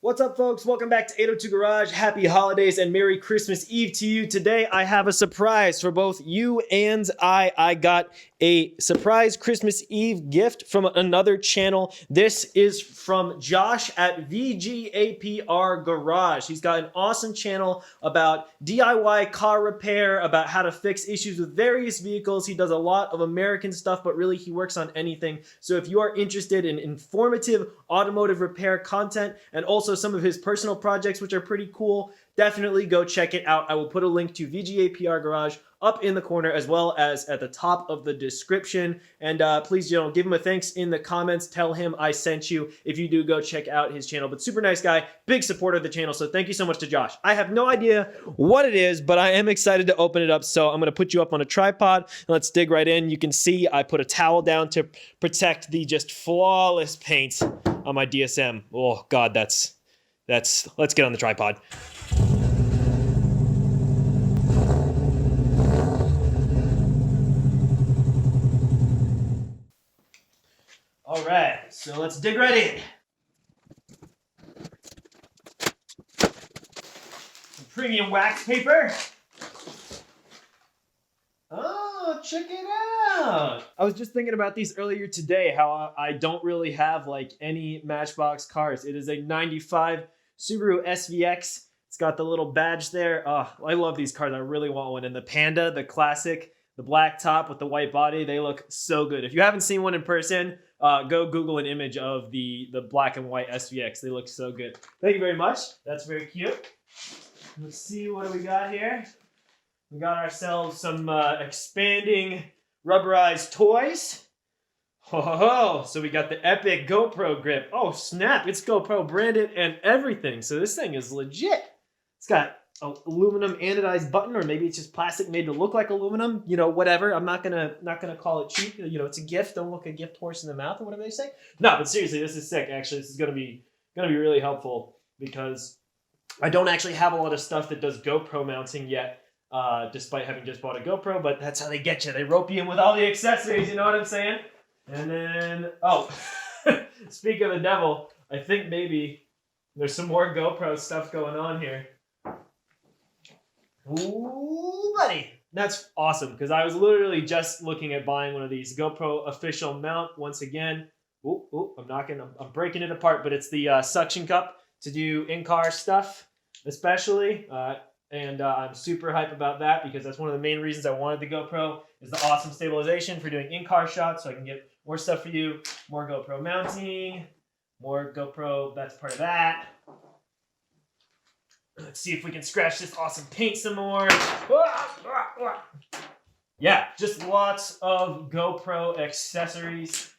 What's up, folks? Welcome back to 802 Garage. Happy holidays and Merry Christmas Eve to you. Today, I have a surprise for both you and I. I got a surprise Christmas Eve gift from another channel. This is from Josh at VGAPR Garage. He's got an awesome channel about DIY car repair, about how to fix issues with various vehicles. He does a lot of American stuff, but really he works on anything. So if you are interested in informative automotive repair content and also some of his personal projects, which are pretty cool, definitely go check it out. I will put a link to VGAPR Garage up in the corner as well as at the top of the description. And please, give him a thanks in the comments. Tell him I sent you if you do go check out his channel. But super nice guy, big supporter of the channel. So thank you so much to Josh. I have no idea what it is, but I am excited to open it up. So I'm going to put you up on a tripod and let's dig right in. You can see I put a towel down to protect the just flawless paint on my DSM. Oh God, let's get on the tripod. All right, so let's dig right in. Some premium wax paper. Oh, check it out. I was just thinking about these earlier today, how I don't really have like any Matchbox cars. It is a 95 Subaru SVX. It's got the little badge there. Oh, I love these cars. I really want one. And the Panda, the classic, the black top with the white body, they look so good. If you haven't seen one in person, go Google an image of the black and white SVX. They look so good. Thank you very much. That's very cute. Let's see, what do we got here? We got ourselves some expanding rubberized toys. Ho ho ho! So we got the epic GoPro grip. Oh snap! It's GoPro branded and everything. So this thing is legit. It's got an aluminum anodized button, or maybe it's just plastic made to look like aluminum. Whatever. I'm not gonna call it cheap. It's a gift. Don't look a gift horse in the mouth, or whatever they say. No, but seriously, this is sick. Actually, this is gonna be really helpful because I don't actually have a lot of stuff that does GoPro mounting yet. Despite having just bought a GoPro, but that's how they get you. They rope you in with all the accessories, you know what I'm saying? And then, speak of the devil, I think maybe there's some more GoPro stuff going on here. Ooh, buddy. That's awesome, because I was literally just looking at buying one of these GoPro official mount once again. I'm breaking it apart, but it's the suction cup to do in-car stuff, especially. And I'm super hype about that because that's one of the main reasons I wanted the GoPro is the awesome stabilization for doing in-car shots, so I can get more stuff for you, more GoPro mounting, more GoPro, that's part of that. Let's see if we can scratch this awesome paint some more. Yeah, just lots of GoPro accessories.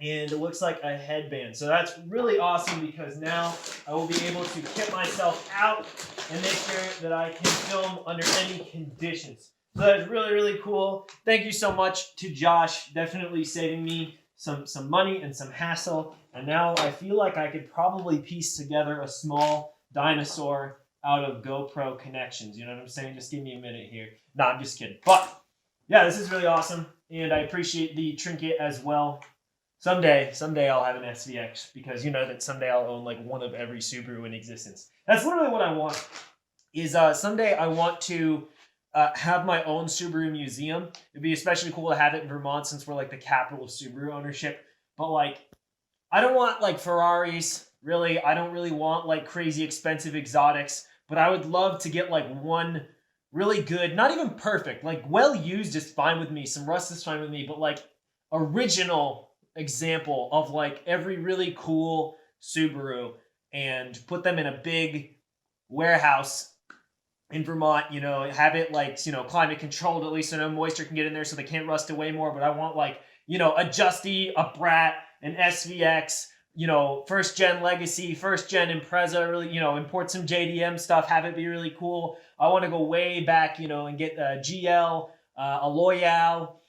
And it looks like a headband. So that's really awesome because now I will be able to kit myself out and make sure that I can film under any conditions. So that's really, really cool. Thank you so much to Josh. Definitely saving me some money and some hassle. And now I feel like I could probably piece together a small dinosaur out of GoPro connections. You know what I'm saying? Just give me a minute here. No, I'm just kidding. But yeah, this is really awesome. And I appreciate the trinket as well. Someday I'll have an SVX because you know that someday I'll own like one of every Subaru in existence. That's literally what I want. Is someday I want to have my own Subaru museum. It'd be especially cool to have it in Vermont since we're like the capital of Subaru ownership. But like, I don't want like Ferraris. Really, I don't really want like crazy expensive exotics. But I would love to get like one really good, not even perfect, like well used is fine with me. Some rust is fine with me. But like original example of like every really cool Subaru and put them in a big warehouse in Vermont, have it like, climate controlled at least so no moisture can get in there so they can't rust away more. But I want like, a Justy, a Brat, an SVX, first gen Legacy, first gen Impreza, really, import some JDM stuff, have it be really cool. I want to go way back, and get a GL, a Loyal,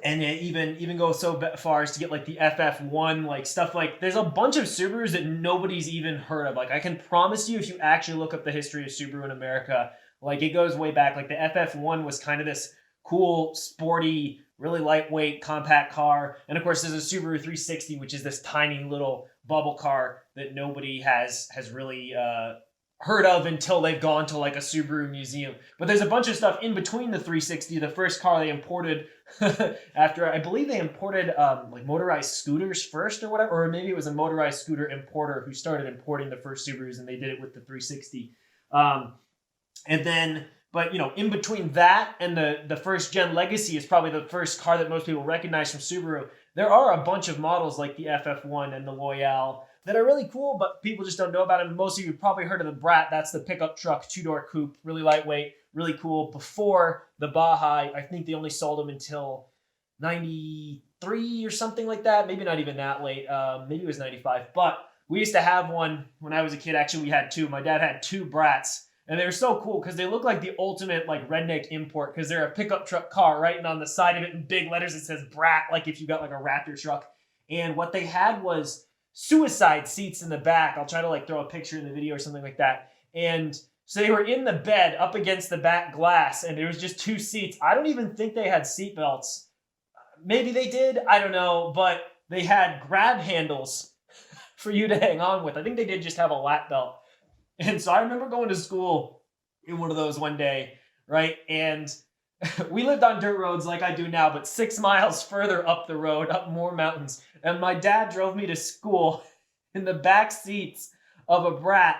and even go so far as to get like the FF1, like stuff like, there's a bunch of Subarus that nobody's even heard of. Like I can promise you if you actually look up the history of Subaru in America, like it goes way back. Like the FF1 was kind of this cool, sporty, really lightweight, compact car. And of course there's a Subaru 360, which is this tiny little bubble car that nobody has really heard of until they've gone to like a Subaru museum. But there's a bunch of stuff in between the 360, the first car they imported after, I believe they imported like motorized scooters first or whatever, or maybe it was a motorized scooter importer who started importing the first Subarus, and they did it with the 360. And then, but you know, in between that and the first gen Legacy is probably the first car that most people recognize from Subaru. There are a bunch of models like the FF1 and the Loyale that are really cool, but people just don't know about them. Most of you have probably heard of the Brat. That's the pickup truck, two-door coupe, really lightweight, really cool. Before the Baja, I think they only sold them until 93 or something like that. Maybe not even that late. Maybe it was 95. But we used to have one when I was a kid. Actually, we had two. My dad had two Brats. And they were so cool because they look like the ultimate like redneck import because they're a pickup truck car, right? And on the side of it in big letters it says Brat, like if you got like a Raptor truck. And what they had was suicide seats in the back. I'll try to like throw a picture in the video or something like that. And so they were in the bed up against the back glass, and there was just two seats. I don't even think they had seat belts. Maybe they did, I don't know, but they had grab handles for you to hang on with. I think they did just have a lap belt. And so I remember going to school in one of those one day, right? And we lived on dirt roads like I do now, but 6 miles further up the road, up more mountains. And my dad drove me to school in the back seats of a Brat.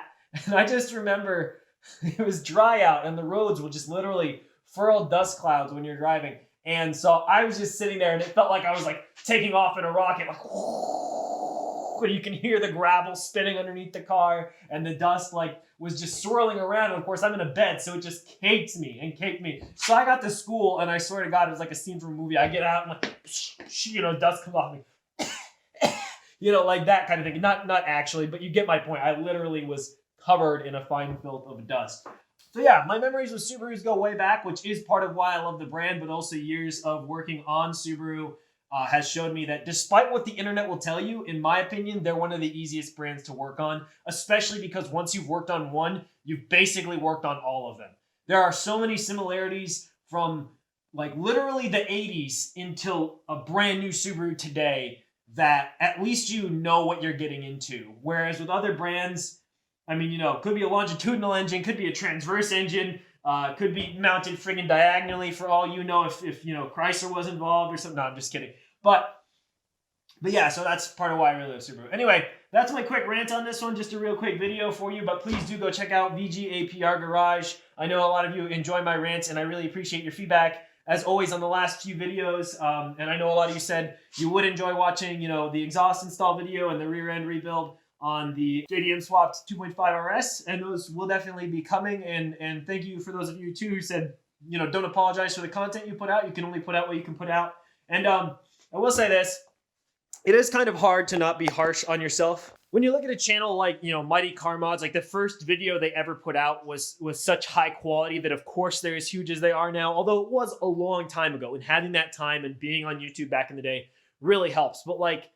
And I just remember it was dry out and the roads were just literally furled dust clouds when you're driving. And so I was just sitting there and it felt like I was like taking off in a rocket, like, and you can hear the gravel spinning underneath the car and the dust like was just swirling around. And of course I'm in a bed, so it just caked me and caked me. So I got to school and I swear to God, it was like a scene from a movie. I get out and like, you know, dust comes off me. You know, like that kind of thing. Not actually, but you get my point. I literally was covered in a fine filth of dust. So yeah, my memories with Subarus go way back, which is part of why I love the brand, but also years of working on Subaru has showed me that despite what the internet will tell you, in my opinion, they're one of the easiest brands to work on, especially because once you've worked on one, you've basically worked on all of them. There are so many similarities from like literally the 80s until a brand new Subaru today that at least you know what you're getting into. Whereas with other brands, I mean, you know, could be a longitudinal engine, could be a transverse engine, could be mounted friggin' diagonally for all you know if you know, Chrysler was involved or something. No, I'm just kidding. But yeah, so that's part of why I really love Subaru. Anyway, that's my quick rant on this one. Just a real quick video for you, but please do go check out VGAPR Garage. I know a lot of you enjoy my rants, and I really appreciate your feedback, as always, on the last few videos. And I know a lot of you said you would enjoy watching, you know, the exhaust install video and the rear end rebuild on the JDM swapped 2.5 RS, and those will definitely be coming. And thank you for those of you too who said, you know, don't apologize for the content you put out. You can only put out what you can put out. And I will say this, it is kind of hard to not be harsh on yourself. When you look at a channel like, you know, Mighty Car Mods, like the first video they ever put out was such high quality that of course they're as huge as they are now, although it was a long time ago, and having that time and being on YouTube back in the day really helps. But like,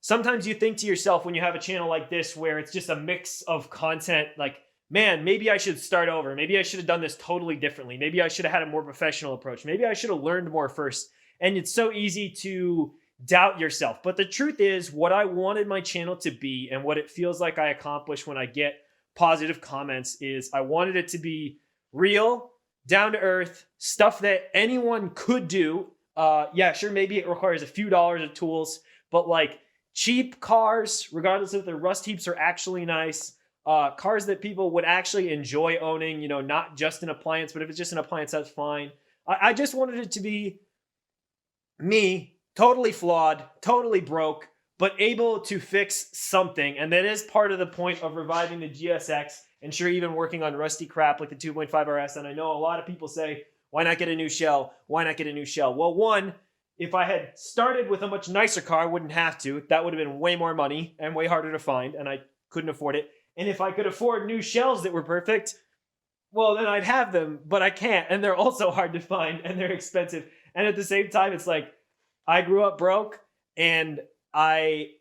sometimes you think to yourself when you have a channel like this where it's just a mix of content, like, man, maybe I should start over. Maybe I should have done this totally differently. Maybe I should have had a more professional approach. Maybe I should have learned more first. And it's so easy to doubt yourself. But the truth is, what I wanted my channel to be and what it feels like I accomplish when I get positive comments is I wanted it to be real, down to earth, stuff that anyone could do. Yeah, sure, maybe it requires a few dollars of tools, but like cheap cars, regardless if their rust heaps are actually nice, cars that people would actually enjoy owning, you know, not just an appliance, but if it's just an appliance, that's fine. I just wanted it to be me, totally flawed, totally broke, but able to fix something. And that is part of the point of reviving the GSX, and sure, even working on rusty crap like the 2.5 RS. And I know a lot of people say, why not get a new shell? Why not get a new shell? Well, one, if I had started with a much nicer car, I wouldn't have to. That would have been way more money and way harder to find, and I couldn't afford it. And if I could afford new shells that were perfect, well, then I'd have them, but I can't. And they're also hard to find, and they're expensive. And at the same time, it's like, I grew up broke, and I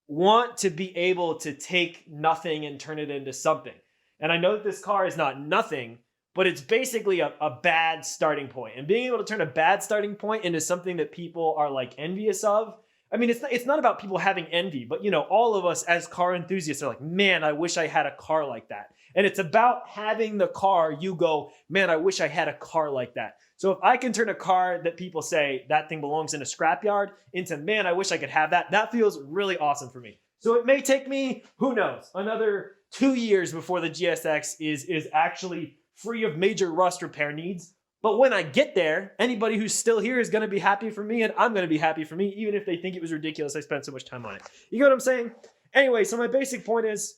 want to be able to take nothing and turn it into something. And I know that this car is not nothing, but it's basically a bad starting point. And being able to turn a bad starting point into something that people are like envious of, I mean, it's not about people having envy, but you know, all of us as car enthusiasts are like, man, I wish I had a car like that. And it's about having the car you go, man, I wish I had a car like that. So if I can turn a car that people say that thing belongs in a scrapyard into, man, I wish I could have that, that feels really awesome for me. So it may take me, who knows, another 2 years before the GSX is actually free of major rust repair needs. But when I get there, anybody who's still here is going to be happy for me, and I'm going to be happy for me, even if they think it was ridiculous I spent so much time on it. You get what I'm saying? Anyway, so my basic point is,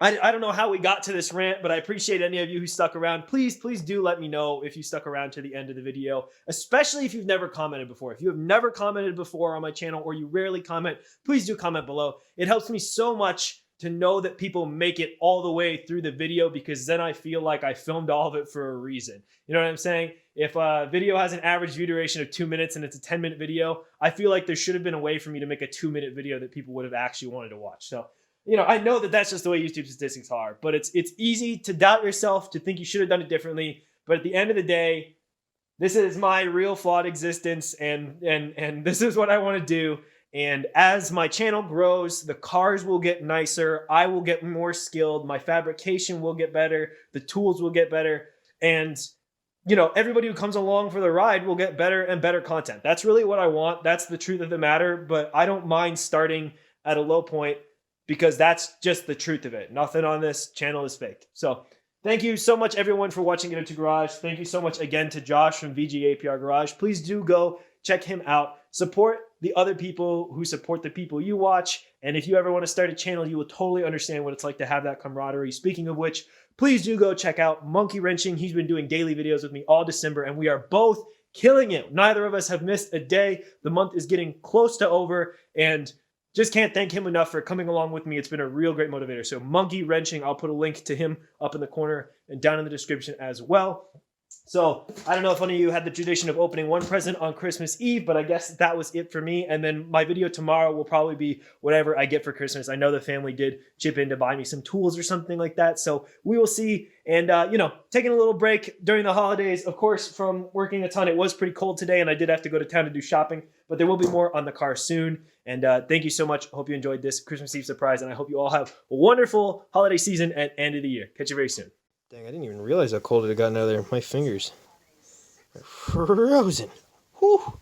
I don't know how we got to this rant, but I appreciate any of you who stuck around. Please do let me know if you stuck around to the end of the video, especially if you've never commented before. If you have never commented before on my channel, or you rarely comment, please do comment below. It helps me so much to know that people make it all the way through the video, because then I feel like I filmed all of it for a reason. You know what I'm saying? If a video has an average view duration of 2 minutes and it's a 10-minute video, I feel like there should have been a way for me to make a 2-minute video that people would have actually wanted to watch. So, you know, I know that that's just the way YouTube statistics are, but it's easy to doubt yourself, to think you should have done it differently. But at the end of the day, this is my real flawed existence, and this is what I want to do. And as my channel grows, the cars will get nicer, I will get more skilled, my fabrication will get better, the tools will get better, and you know, everybody who comes along for the ride will get better and better content. That's really what I want. That's the truth of the matter, but I don't mind starting at a low point, because that's just the truth of it. Nothing on this channel is fake. So thank you so much, everyone, for watching Gillotti Garage. Thank you so much again to Josh from VGAPR Garage. Please do go check him out. Support the other people who support the people you watch. And if you ever want to start a channel, you will totally understand what it's like to have that camaraderie. Speaking of which, please do go check out Monkey Wrenching. He's been doing daily videos with me all December, and we are both killing it. Neither of us have missed a day. The month is getting close to over, and just can't thank him enough for coming along with me. It's been a real great motivator. So Monkey Wrenching, I'll put a link to him up in the corner and down in the description as well. So I don't know if any of you had the tradition of opening one present on Christmas Eve, but I guess that was it for me. And then my video tomorrow will probably be whatever I get for Christmas. I know the family did chip in to buy me some tools or something like that. So we will see. And, you know, taking a little break during the holidays, of course, from working a ton. It was pretty cold today, and I did have to go to town to do shopping, but there will be more on the car soon. And thank you so much. Hope you enjoyed this Christmas Eve surprise, and I hope you all have a wonderful holiday season and end of the year. Catch you very soon. Dang, I didn't even realize how cold it had gotten out of there. My fingers are frozen. Whew.